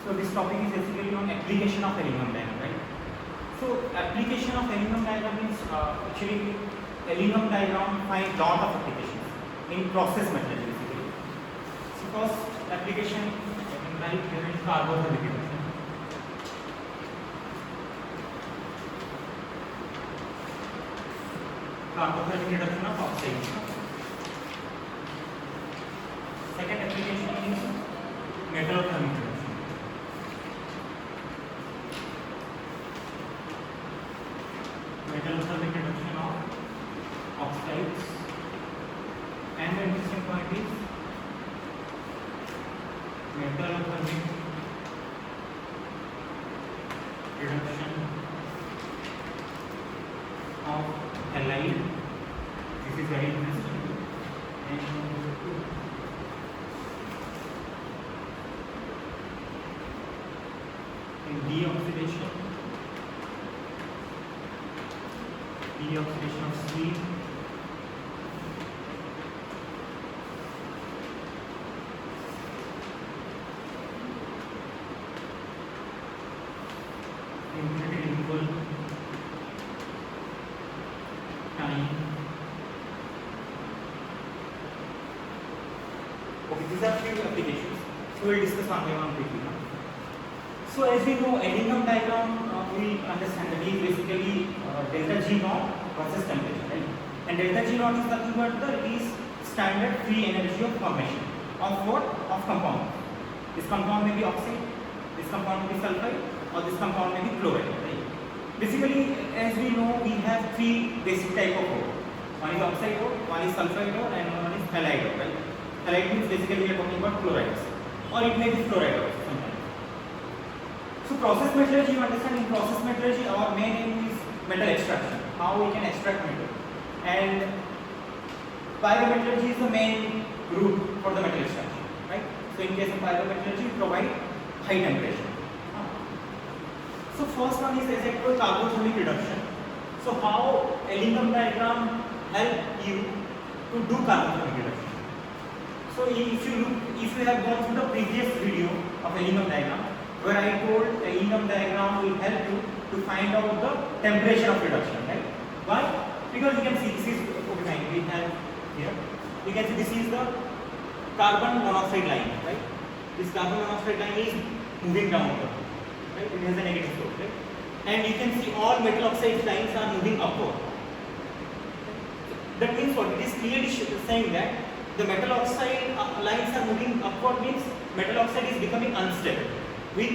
So this topic is basically on application of aluminum diagram, right? So application of aluminum diagram means actually aluminum diagram find lot of applications in process methods basically. So first application I can write here is carbothermic reduction. Carbothermic reduction of oxides. Second application is metallothermic reduction. Metallothermic reduction of oxides, and the interesting point is metallothermic reduction of halide. This is very interesting. And deoxidation of steel, incredible time. Okay, these are few applications. So we'll discuss one by one quickly now. So as we know, aluminum diagram we understand that is basically delta G naught process temperature, right? And delta G naught is nothing but the release standard free energy of formation of what? Of compound. This compound may be oxide, this compound may be sulfide, or this compound may be chloride, right? Basically, as we know, we have three basic type of ore. One is oxide ore, one is sulfide ore, and one is halide ore, right? Halide means basically we are talking about chlorides, or it may be fluoride ore sometimes. So process metallurgy, you understand, in process metallurgy our main aim is metal extraction, how we can extract metal, and pyrometallurgy is the main route for the metal extraction, right? So in case of pyrometallurgy, we provide high temperature. So first one is as I told, carbothermic reduction. So how aluminum diagram help you to do carbothermic reduction? So if you have gone through the previous video of aluminum diagram, where I told aluminum diagram will help you to find out the temperature of reduction, right? Why? Because you can see this is okay fine. We have here. You can see this is the carbon monoxide line, right? This carbon monoxide line is moving downward, right? It has a negative slope, right? And you can see all metal oxide lines are moving upward. That means what? It is clearly saying that the metal oxide lines are moving upward means metal oxide is becoming unstable with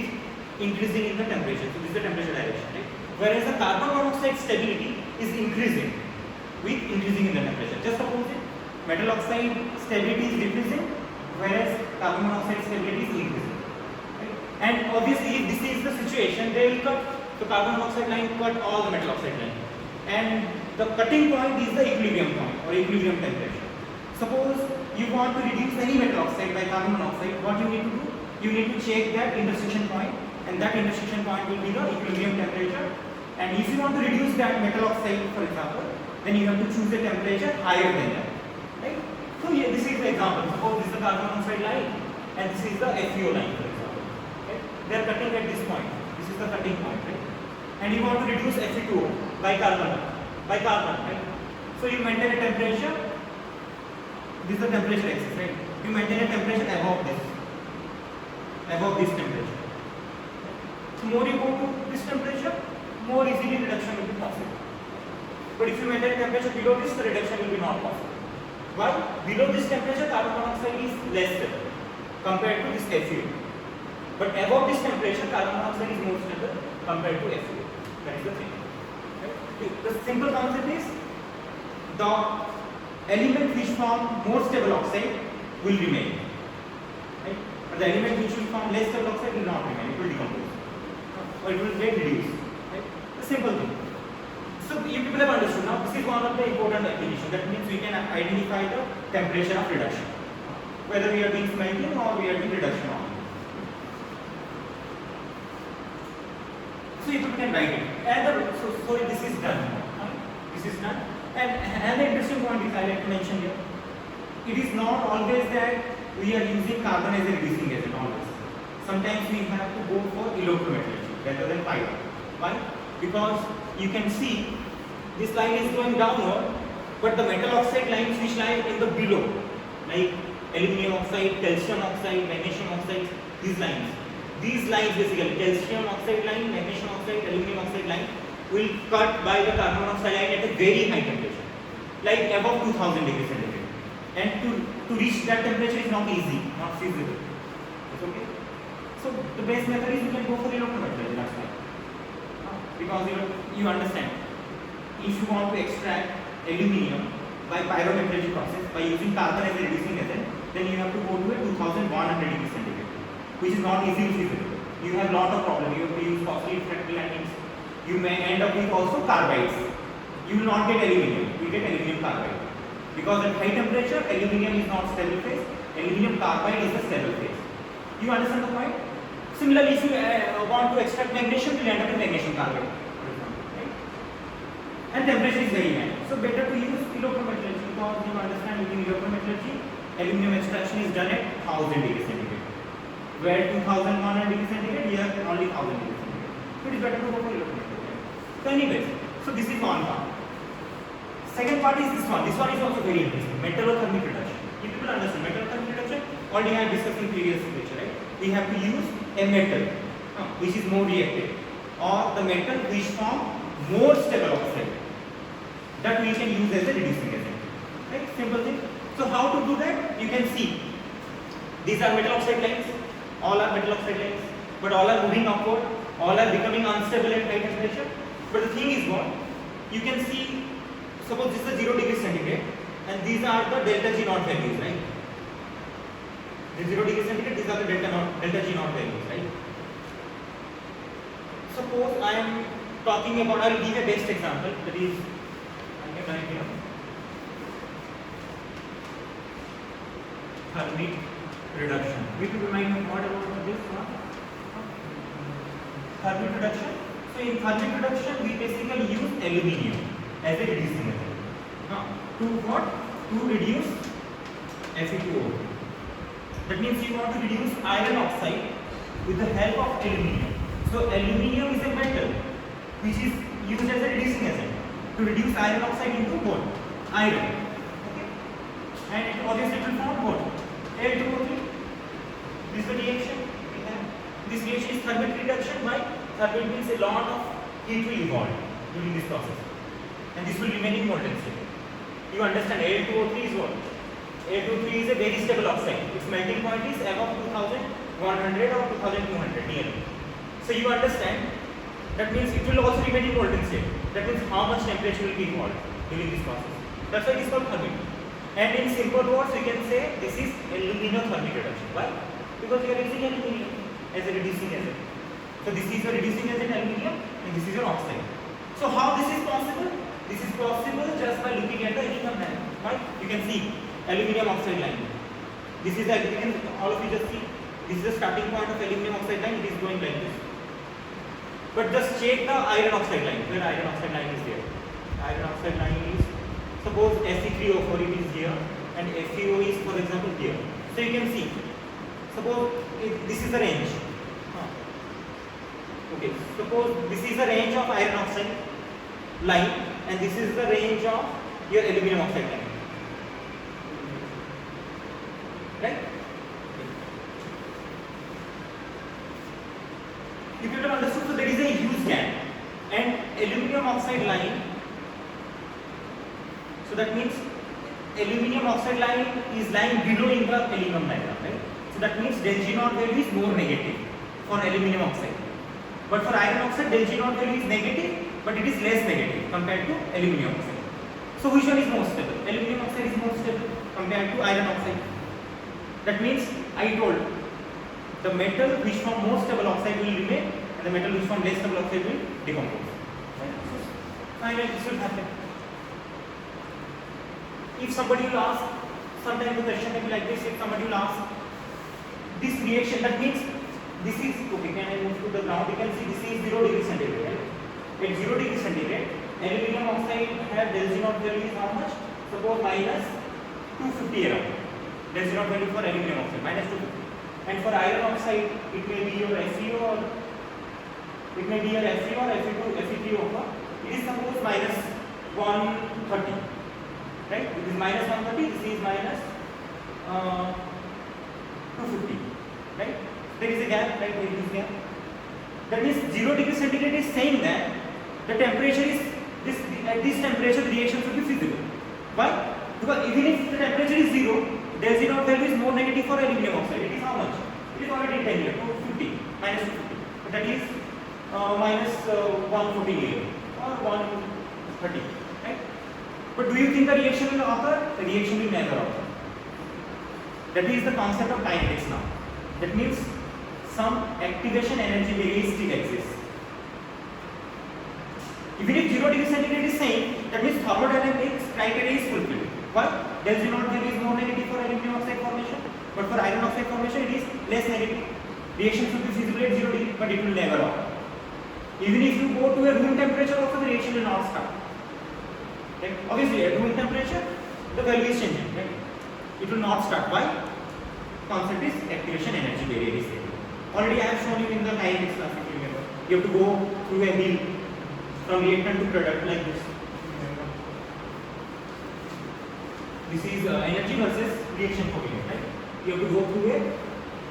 increasing in the temperature. So this is the temperature direction, right? Whereas the carbon monoxide stability is increasing with increasing in the temperature. Just opposite, metal oxide stability is decreasing, whereas carbon monoxide stability is increasing. Right? And obviously, if this is the situation, they will cut the carbon monoxide line, cut all the metal oxide line, and the cutting point is the equilibrium point or equilibrium temperature. Suppose you want to reduce any metal oxide by carbon monoxide, what you need to do? You need to check that intersection point, and that intersection point will be the equilibrium temperature. And if you want to reduce that metal oxide, for example, then you have to choose a temperature higher than that, right? So here, this is the example. Suppose this is the carbon monoxide line, and this is the FeO line, for example. Okay? They are cutting at this point. This is the cutting point, right? And you want to reduce Fe2O by carbon, right? So you maintain a temperature. This is the temperature axis, right? You maintain a temperature above this temperature. So more you go to this temperature, more easily reduction will be possible. But if you maintain a temperature below this, the reduction will be not possible. Why? Below this temperature, carbon monoxide is less stable compared to this FeO. But above this temperature, carbon monoxide is more stable compared to FeO. That is the thing. Right? The simple concept is the element which form more stable oxide will remain. Right? But the element which will form less stable oxide will not remain, it will decompose or it will get reduced. Right? The simple thing. So you people have understood now. This is one of the important applications. That means we can identify the temperature of reduction, whether we are doing smelting or we are doing reduction on. So you people can write it. And so this is done. This is done. And another interesting point is I like to mention here. It is not always that we are using carbon as a reducing agent always. sometimes we have to go for electrometallurgy rather than pyro. Why? Because you can see this line is going downward, but the metal oxide lines which lie in the below, like aluminum oxide, calcium oxide, magnesium oxide, these lines basically, calcium oxide line, magnesium oxide, aluminum oxide line will cut by the carbon monoxide line at a very high temperature, like above 2000 degrees centigrade. And to reach that temperature is not easy, not feasible. It's okay. So the best method is you can go for electrometallurgy. That's why. Because you understand, if you want to extract aluminium by pyrometallurgy process by using carbon as a reducing agent, then you have to go to a 2100 degrees centigrade, which is not easily feasible. You have lot of problems. You have to use costly refractory linings. You may end up with also carbides. You will not get aluminium. You will get aluminium carbide. Because at high temperature, aluminium is not stable phase. Aluminium carbide is the stable phase. You understand the point? Similarly, if you want to extract magnesium, you will end up with magnesium carbide. Right? And temperature is very high. So better to use electrometallurgy, because you understand using electrometallurgy, aluminium extraction is done at 1000 degrees centigrade. Where 2100 degrees centigrade, here only 1000 degrees centigrade. So it is better to go for electrometallurgy. So anyways, so this is one part. Second part is this one. This one is also very interesting. Metallothermic reduction. If people understand metallothermic reduction, already I have discussed in previous lecture, right? We have to use a metal which is more reactive, or the metal which form more stable oxide that we can use as a reducing agent. Right? Simple thing. So how to do that? You can see these are metal oxide lines. All are metal oxide lines, but all are moving upward. All are becoming unstable at high temperature. But the thing is what? You can see. Suppose this is 0 degrees centigrade, and these are the delta G naught values, right? The 0 degrees centigrade, these are the delta G naught values, right? Suppose I am talking about, I will give a best example, that is, I can write here, thermic reduction. We could remind you what about this one? Thermic reduction. So in thermic reduction, we basically use aluminium as a reducing agent. To what? To reduce Fe2O. That means you want to reduce iron oxide with the help of aluminium. So aluminium is a metal which is used as a reducing agent to reduce iron oxide into what? Iron. Okay? And it obviously will form what? Al2O3. This is the reaction we have. This reaction is thermic reduction. By thermic means a lot of heat will evolve during this process. And this will remain in molten state. You understand Al2O3 is what? Al2O3 is a very stable oxide. Its melting point is above 2100 or 2200 nearly. So you understand, that means it will also remain in molten state. That means how much temperature will be involved during this process. That's why it is called thermic. And in simple words, you can say this is aluminothermic reduction. Why? Because you are using aluminium as a reducing agent. So this is your reducing agent aluminium, and this is your oxide. So how this is possible? This is possible just by looking at the aluminum line. Right? You can see aluminum oxide line. This is all of you just see. This is the starting point of aluminum oxide line. It is going like this. But just check the iron oxide line. Where iron oxide line is there? Iron oxide line is, suppose Fe3O4 it is here, and FeO is, for example, here. So you can see. Suppose this is the range. Okay. Suppose this is the range of iron oxide line, and this is the range of your aluminum oxide line. Right? If you have understood, so there is a huge gap, and aluminum oxide line, so that means aluminum oxide line is lying below in the aluminum diagram, right? So that means del G naught value is more negative for aluminum oxide. But for iron oxide, del G naught value is negative, but it is less negative compared to aluminum oxide. So which one is more stable? Aluminum oxide is more stable compared to iron oxide. That means I told the metal which form more stable oxide will remain, and the metal which form less stable oxide will decompose. Finally, this will happen. If somebody will ask, sometimes the question will be like this: if somebody will ask this reaction, that means this is okay. Can I move to the ground? You can see this is 0 degrees centigrade. Right? At 0 degrees centigrade, aluminum oxide have del G naught value is how much? Suppose minus 250 around. Del G naught value for aluminum oxide minus 250. And for iron oxide, it may be your FeO or it may be your Fe or Fe2, Fe3O. It is suppose minus 130, right? It is minus 130. This is minus 250, right? There is a gap, right? There is a gap. That means 0 degree centigrade is saying that the temperature is this, at this temperature the reaction should be feasible. Why? Because even if the temperature is 0, del Z naught value is more negative for aluminum oxide. It is how much? It is already 10 here, 250, minus 250. But that is minus 140 here or 130, right? But do you think the reaction will occur? The reaction will never occur. That is the concept of kinetics now. That means some activation energy barrier still exists. Even if 0 degree centigrade is same, that means thermodynamics criteria is fulfilled. Why? Del Z naught value is more negative for aluminum oxide formation, but for iron oxide formation it is less negative. Reaction should be feasible at 0 degree, but it will never occur. Even if you go to a room temperature also, the reaction will not start. Right? Obviously at room temperature the value is changing, right? It will not start. Why? Concept is activation energy barrier is there. Already I have shown you in the kinetics class, if you remember. You have to go through a wheel from reactant to product like this. This is energy versus reaction coefficient, right? You have to go through a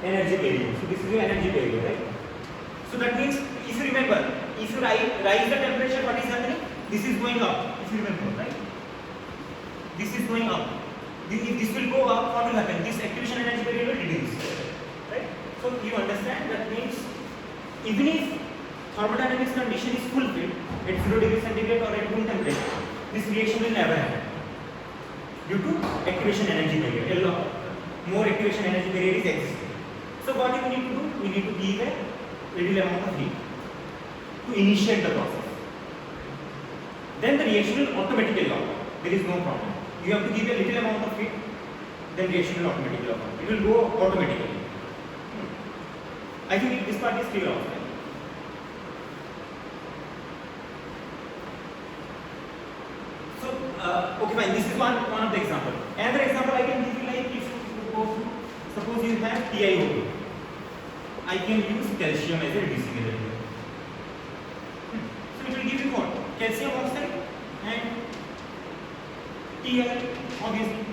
energy barrier. So this is your energy barrier, right? So that means, if you remember, if you rise the temperature, what is happening? This is going up. If you remember, right? This is going up. If this will go up, what will happen? This activation energy barrier will reduce, right? So you understand that means even if thermodynamics condition is fulfilled at 0 degree centigrade or at room temperature, this reaction will never happen due to activation energy barrier. More activation energy barrier is existing. So what do we need to do? We need to give a little amount of heat to initiate the process. Then the reaction will automatically occur. There is no problem. You have to give a little amount of heat, then reaction will automatically occur. It will go automatically. I think this part is clear also. So, okay fine, this is one of the example. Another example I can give you, like if you suppose you have TiO2. I can use calcium as a reducing agent here. So it will give you what? Calcium oxide and Ti, obviously.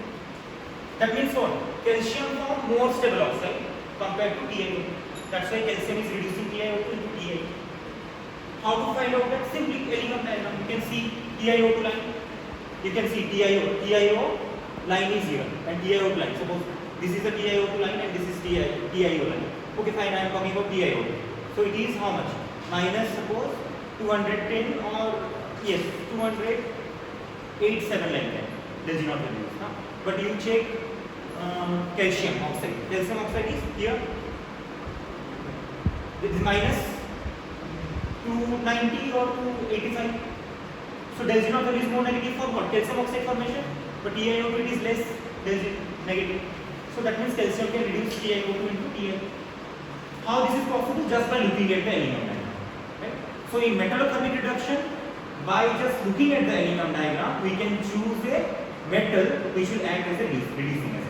That means what? Calcium form more stable oxide compared to TiO2. That's why calcium is reducing TiO2 into Ti. How to find out that? Simply element diagram. You can see TiO2 line. You can see TiO line is here and TiO2 line. Suppose this is the TiO2 line and this is TiO line. Okay, fine. I am talking about TiO2. So it is how much? Minus suppose 210 or yes 287 like that. There is not value. But you check calcium oxide. Calcium oxide is here. It is minus 290 or 285. So del Z naught value is more negative for what? Calcium oxide formation. But TiO2 it is less del Z negative. So that means calcium can reduce TiO2 into Ti. How this is possible? Just by looking at the aluminum diagram. Right? So in metallothermic reduction, by just looking at the aluminum diagram, we can choose a metal which will act as a reducing agent.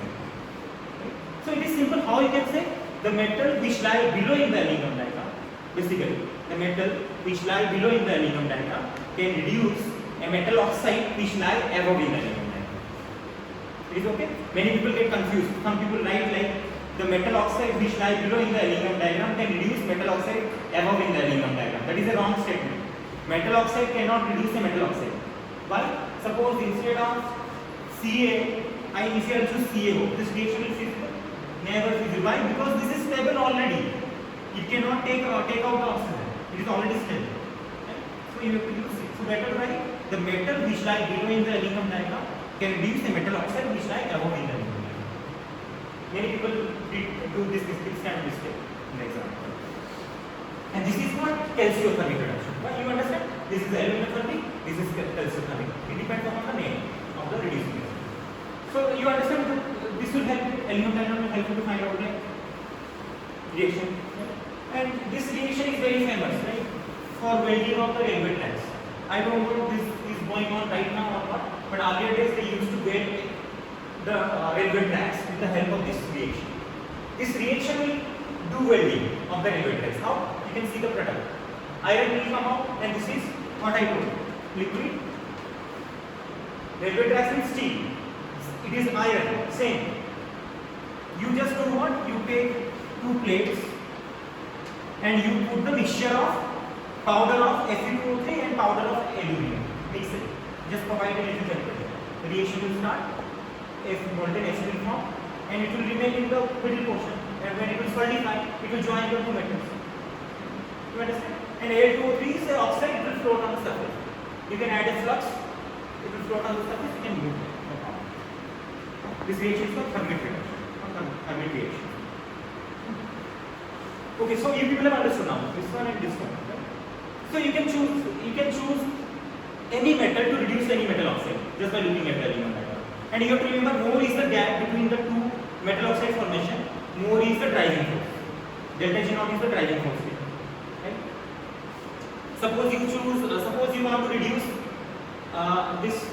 Right? So it is simple. How you can say the metal which lie below in the aluminum diagram, basically the metal which lie below in the aluminum diagram can reduce a metal oxide which lie above in the aluminum diagram. It is okay? Many people get confused. Some people write like the metal oxide which lie below in the aluminum diagram can reduce metal oxide above in the aluminum diagram. That is a wrong statement. Metal oxide cannot reduce a metal oxide. Why? Suppose instead of Ca, I initially choose CaO. This reaction is feasible? Never feasible. Why? Because this is stable already. It cannot take out the oxygen. It is already stable. Right? So you have to use it. So better write the metal which lie below in the aluminum diagram can reduce the metal oxide which lie above in the aluminum diagram. Many people do this kind of mistake in the exam. And this is what calciothermic reduction. But you understand? This is aluminothermic, this is calciothermic. It depends upon the name of the reducing agent. So you understand that this will help you, aluminum diagram will help you to find out the reaction. And this reaction is very famous, right? For welding of the railway tracks. I don't know if this is going on right now or not, but earlier days they used to weld the railway tracks with the help of this reaction. This reaction will do welding of the railway tracks. How? You can see the product. Iron will come out, and this is what I told. Liquid. Railway tracks with steel. It is iron. Same. You just do what? You take two plates and you put the mixture of powder of Fe2O3 and powder of aluminum. Mix it. Just provide a little temperature. The reaction will start. Molten Fe will form, and it will remain in the middle portion. And when it will solidify, it will join the two metals. You understand? And Al2O3 is an oxide. It will float on the surface. You can add a flux. It will float on the surface. You can move it. No problem. This reaction is called thermic reaction. Thermic reaction. Okay, so you people have understood now this one and this one. Right? So you can choose any metal to reduce any metal oxide just by looking at the aluminum metal. And you have to remember, more is the gap between the two metal oxide formation, more is the driving force. Delta G naught is the driving force here. Right? Suppose you want to reduce this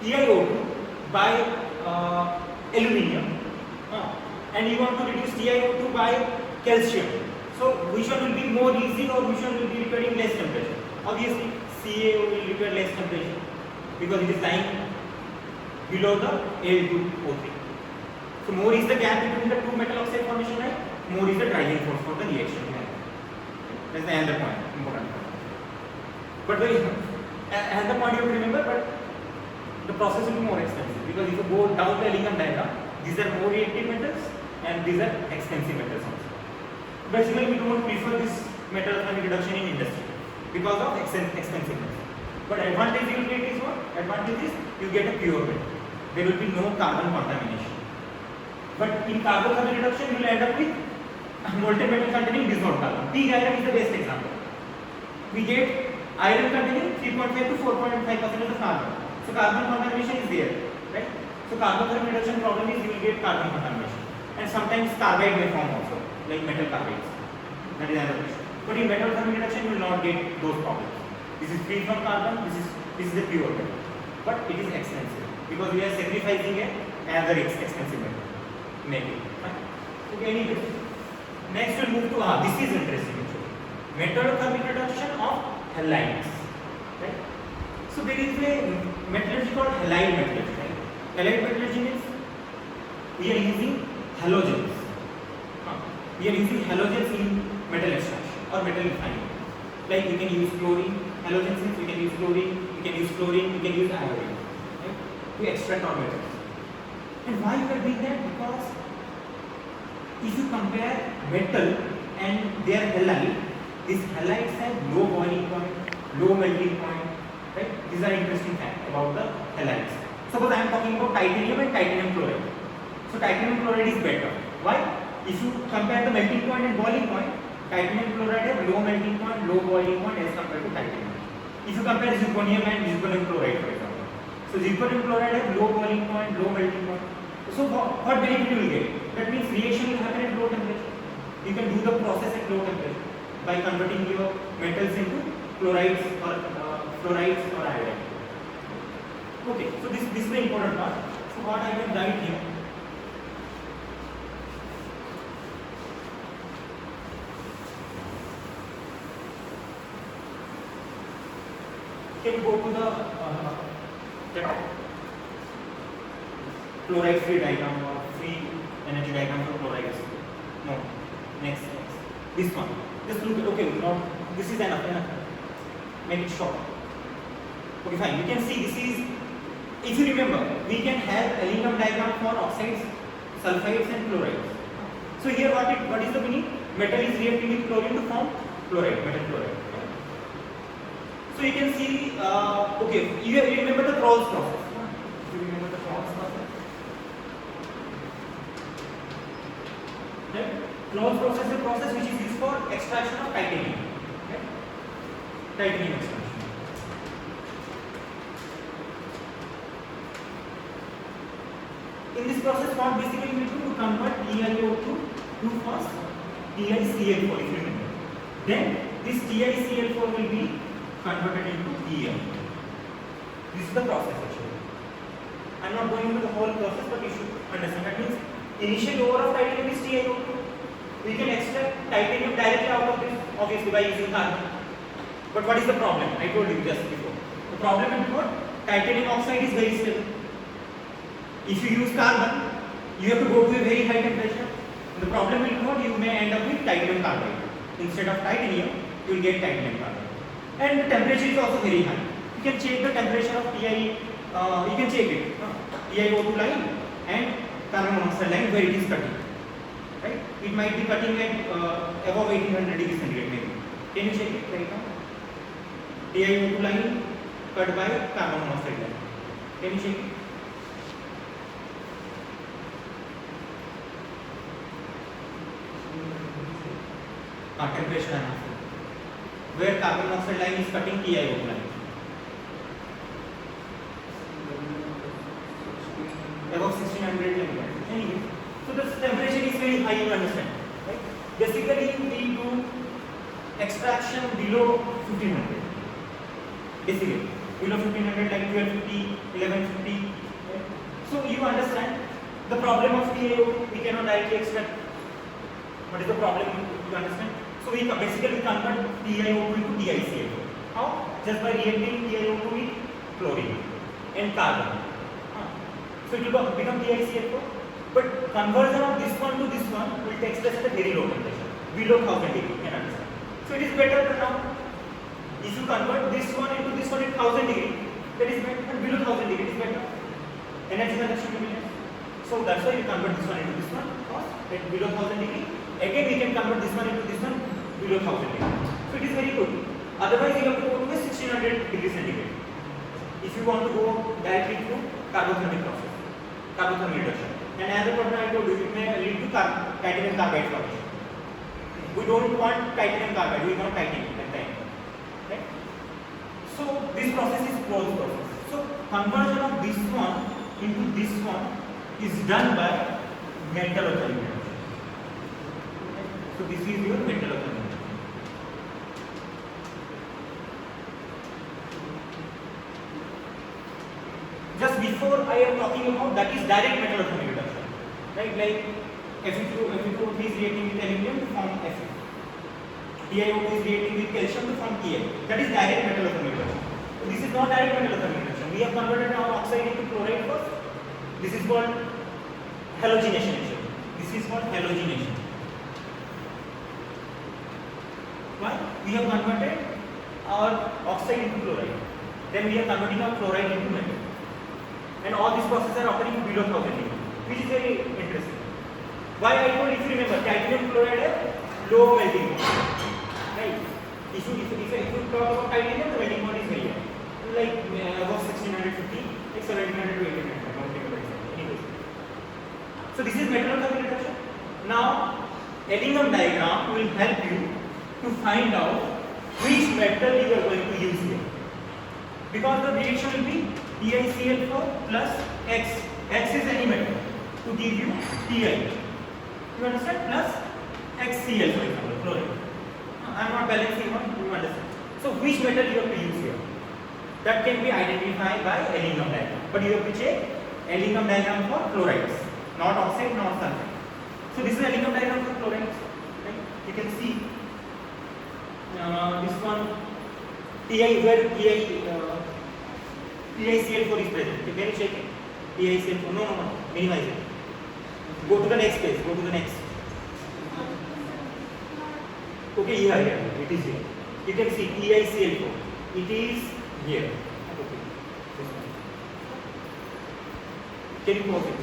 TiO2 by aluminium, and you want to reduce TiO2 by calcium. So which one will be more easy, or which one will be requiring less temperature? Obviously CaO will require less temperature because it is lying below the Al2O3. So more is the gap between the two metal oxide formation, right? More is the driving force for the reaction. That's the other point, important point. But another point you have to remember, but the process will be more expensive because if you go down the Elingham diagram, these are more reactive metals and these are expensive metals also. Basically, we don't prefer this metal thermic reduction in industry because of expensiveness. But advantage you will get is what? Advantage is you get a pure metal. There will be no carbon contamination. But in carbon thermic reduction, you will end up with molten metal containing dissolved carbon. Pig iron is the best example. We get iron containing 3.5 to 4.5% of carbon. So carbon contamination is there, right? So carbon thermic reduction problem is you will get carbon contamination, and sometimes carbide may form also, like metal carbides. That is another question. But in metal thermic reduction, you will not get those problems. This is free from carbon. This is a pure metal, but it is expensive because we are sacrificing another expensive metal. Maybe. Okay. Anyway, next we'll move to this is interesting actually. Metal thermic reduction of halides. Right. So there is a metallurgy called halide metallurgy. Right? Halide metallurgy means we are using halogens. We are using halogens in metal extraction or metal refining. Like you can use chlorine. Halogens means you can use chlorine. You can use chlorine. You can use iodine. Right? To extract our metals. And why we are doing that? Because if you compare metal and their halide, these halides have low boiling point, low melting point. Right? These are interesting facts about the halides. Suppose I am talking about titanium and titanium chloride. So titanium chloride is better. Why? If you compare the melting point and boiling point, titanium chloride has low melting point, low boiling point as compared to titanium. If you compare zirconium and zirconium chloride, for example. So zirconium chloride has low boiling point, low melting point. So what benefit you will get? That means reaction will happen at low temperature. You can do the process at low temperature by converting your metals into chlorides or fluorides or iodine. Okay, so this is the important part. So what I can write here. Can you go to the chloride free diagram or free energy diagram for chlorides? No. Next. This one. Just look at, okay, now this is enough. Make it short. Okay, fine. You can see this is, if you remember, we can have Elingham diagram for oxides, sulfides and chlorides. So here what is the meaning? Metal is reacting with chlorine to form chloride, metal chloride. So you can see, okay, you remember the Kroll's process. Do you remember the Kroll's process? Okay. Kroll's process is a process which is used for extraction of titanium. Okay. Titanium extraction. In this process, what basically we do to convert TiO2 to first TiCl4, if you remember. Then this TiCl4 will be converted into Em. This is the process actually. I am not going into the whole process, but you should understand. That means initial ore of titanium is TiO2. We can extract titanium directly out of this, obviously by using carbon. But what is the problem? I told you just before. The problem is what? Titanium oxide is very stable. If you use carbon, you have to go to a very high temperature. The problem will be what? You may end up with titanium carbide. Instead of titanium, you will get titanium carbide. And the temperature is also very high. You can check the temperature of Ti. You can check it. TiO2 line and carbon monoxide line where it is cutting. Right? It might be cutting at above 1800 degrees centigrade maybe. Can you check it right now? TiO2 line cut by carbon monoxide line. Can you check it? Temperature analysis. Where carbon monoxide line is cutting TiO2 line. Above 1600 like. Anyway, so the temperature is very high, you understand, right? Basically, we do extraction below 1500. Basically, below 1500 like 1250, 1150. Right? So you understand the problem of TiO2. We cannot directly extract. What is the problem? You understand? So we basically convert TiO2 into TiCl4. How? Just by reacting TiO2 with chlorine and carbon. So it will become TiCl4. But conversion of this one to this one will take place at a very low temperature, below 1000 degree. You can understand. So it is better now. If you convert this one into this one at 1000 degree, that is better. And below 1000 degree, it is better. Energy consumption will be less. So that's why we convert this one into this one. At below 1000 degree. Again, we can convert this one into this one below 1000 degree. So it is very good. Otherwise, you have to go to a 1600 degree centigrade. If you want to go directly to carbothermic process, carbothermic reduction. And another problem I told you, it may lead to titanium carbide formation. We don't want titanium carbide, we want titanium at the end. Right? So this process is closed process. So conversion of this one into this one is done by metallothermic reduction. So this is your metallothermic. Just before I am talking about that is direct metallothermic reduction, right? Like Fe2O3 is reacting with aluminium to form Fe. TiO2 is reacting with calcium to form Ti. That is direct metallothermic reduction. So this is not direct metallothermic reduction. We have converted our oxide into chloride first. This is called halogenation. This is called halogenation. Why? We have converted our oxide into chloride. Then we are converting our chloride into metal. And all these processes are occurring below 1000 degree, which is very interesting. Why I told, if you remember, titanium chloride has low melting point, right? If you talk about titanium, the melting point is very high, like above 1650, like 1700 to 1800. Anyways, so this is metallothermic reduction. Now, Ellingham diagram will help you to find out which metal you are going to use here, because the reaction will be TiCl4 plus X. X is any metal to give you Ti. You understand? Plus XCl, for example, chlorine. I am not balancing one. You understand? So which metal you have to use here? That can be identified by Ellingham diagram. But you have to check Ellingham diagram for chlorides, not oxide, not sulfide. So this is Ellingham diagram for chlorides. Right? You can see this one Ti where TiCl4 is present. Can you check it? TiCl4. No. Minimize it. Go to the next page. Go to the next. Okay, here. It is here. You can see TiCl4. It is here. Okay. This one. Can you pause it?